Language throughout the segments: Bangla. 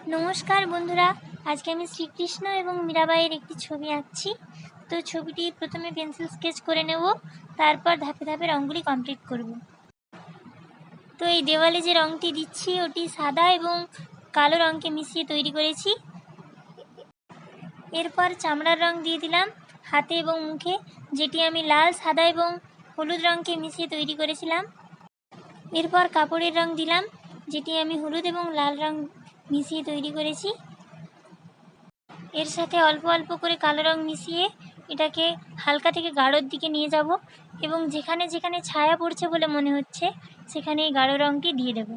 नमस्कार बंधुरा आज के आमी श्रीकृष्ण एवं मीराबाईर एक छवि आँकছি। तो छविटी प्रथमे पेंसिल स्केच करे नेब, तारपर धापे धापे रंगगुली कमप्लीट करब। तो ये देवाले जे रंगटी दिচ্ছি ওটি সাদা এবং কালো রঙকে মিশিয়ে তৈরি করেছি। এরপর চামড়ার রং দিয়ে দিলাম হাতে এবং মুখে, যেটি আমি লাল সাদা এবং হলুদ রঙকে মিশিয়ে তৈরি করেছিলাম। এরপর কাপড়ের রং দিলাম, যেটি আমি হলুদ এবং লাল রং মিশিয়ে তৈরি করেছি। এর সাথে অল্প অল্প করে কালো রং মিশিয়ে এটাকে হালকা থেকে গাঢ়র দিকে নিয়ে যাব এবং যেখানে যেখানে ছায়া পড়ছে বলে মনে হচ্ছে সেখানে এই গাঢ় রংটি দিয়ে দেব।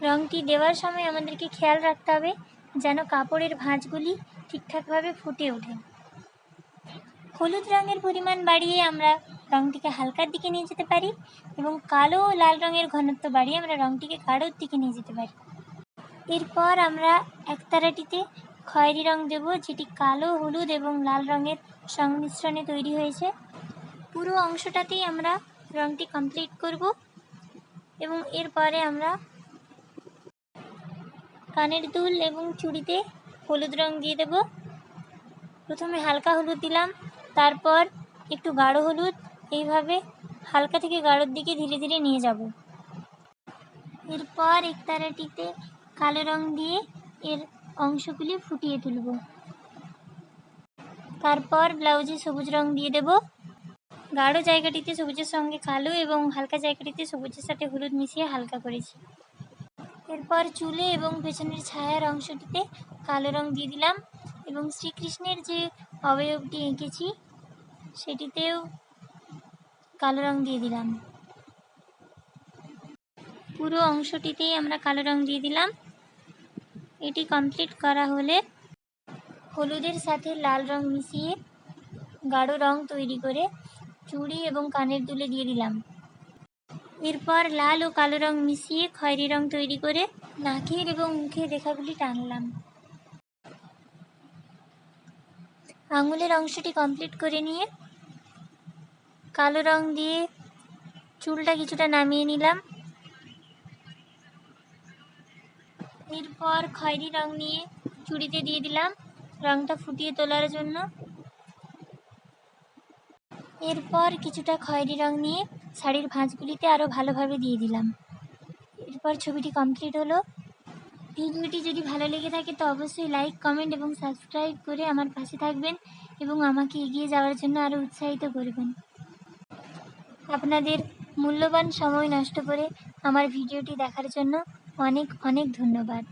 রংটি দেওয়ার সময় আমাদেরকে খেয়াল রাখতে হবে যেন কাপড়ের ভাঁজগুলি ঠিকঠাকভাবে ফুটে ওঠে। হলুদ রঙের পরিমাণ বাড়িয়ে আমরা রংটিকে হালকার দিকে নিয়ে যেতে পারি এবং কালো ও লাল রঙের ঘনত্ব বাড়িয়ে আমরা রংটিকে গাঢ়র দিকে নিয়ে যেতে পারি। এরপর আমরা একতারাটিতে খয়েরি রং দেব, যেটি কালো হলুদ এবং লাল রঙের সংমিশ্রণে তৈরি হয়েছে। পুরো অংশটাতেই আমরা রংটি কমপ্লিট করব এবং এরপরে আমরা কানের দুল এবং চুড়িতে হলুদ রং দিয়ে দেব। প্রথমে হালকা হলুদ দিলাম, তারপর একটু গাঢ় হলুদ, এইভাবে হালকা থেকে গাঢ়র দিকে ধীরে ধীরে নিয়ে যাব। এরপর একতারাটিতে কালো রং দিয়ে এর অংশগুলি ফুটিয়ে তুলব। তারপর ব্লাউজে সবুজ রং দিয়ে দেব। গাঢ় জায়গাটিতে সবুজের সঙ্গে কালো এবং হালকা জায়গাটিতে সবুজের সাথে হলুদ মিশিয়ে হালকা করেছি। এরপর চুলে এবং পেছনের ছায়ার অংশটিতে কালো রং দিয়ে দিলাম এবং শ্রীকৃষ্ণের যে অবয়বটি এঁকেছি সেটিতেও কালো রং দিয়ে দিলাম। পুরো অংশটিতেই আমরা কালো রং দিয়ে দিলাম। এটি কমপ্লিট করা হলে হলুদের সাথে লাল রং মিশিয়ে গাঢ় রং তৈরি করে চুড়ি এবং কানের দুলে দিয়ে দিলাম। এরপর লাল ও কালো রং মিশিয়ে খয়েরি রং তৈরি করে নাকের এবং মুখের রেখাগুলি টানলাম। আঙুলের অংশটি কমপ্লিট করে নিয়ে কালো রং দিয়ে চুলটা কিছুটা নামিয়ে নিলাম। এরপর খয়েরি রং নিয়ে চুড়িতে দিয়ে দিলাম রংটা ফুটিয়ে তোলার জন্য। এরপর কিছুটা খয়েরি রং নিয়ে শাড়ির ভাঁজগুলিতে আরও ভালোভাবে দিয়ে দিলাম। এরপর ছবিটি কমপ্লিট হলো। ভিডিওটি যদি ভালো লেগে থাকে তো অবশ্যই লাইক, কমেন্ট এবং সাবস্ক্রাইব করে আমার পাশে থাকবেন এবং আমাকে এগিয়ে যাওয়ার জন্য আরও উৎসাহিত করবেন। আপনাদের মূল্যবান সময় নষ্ট করে আমার ভিডিওটি দেখার জন্য অনেক অনেক ধন্যবাদ।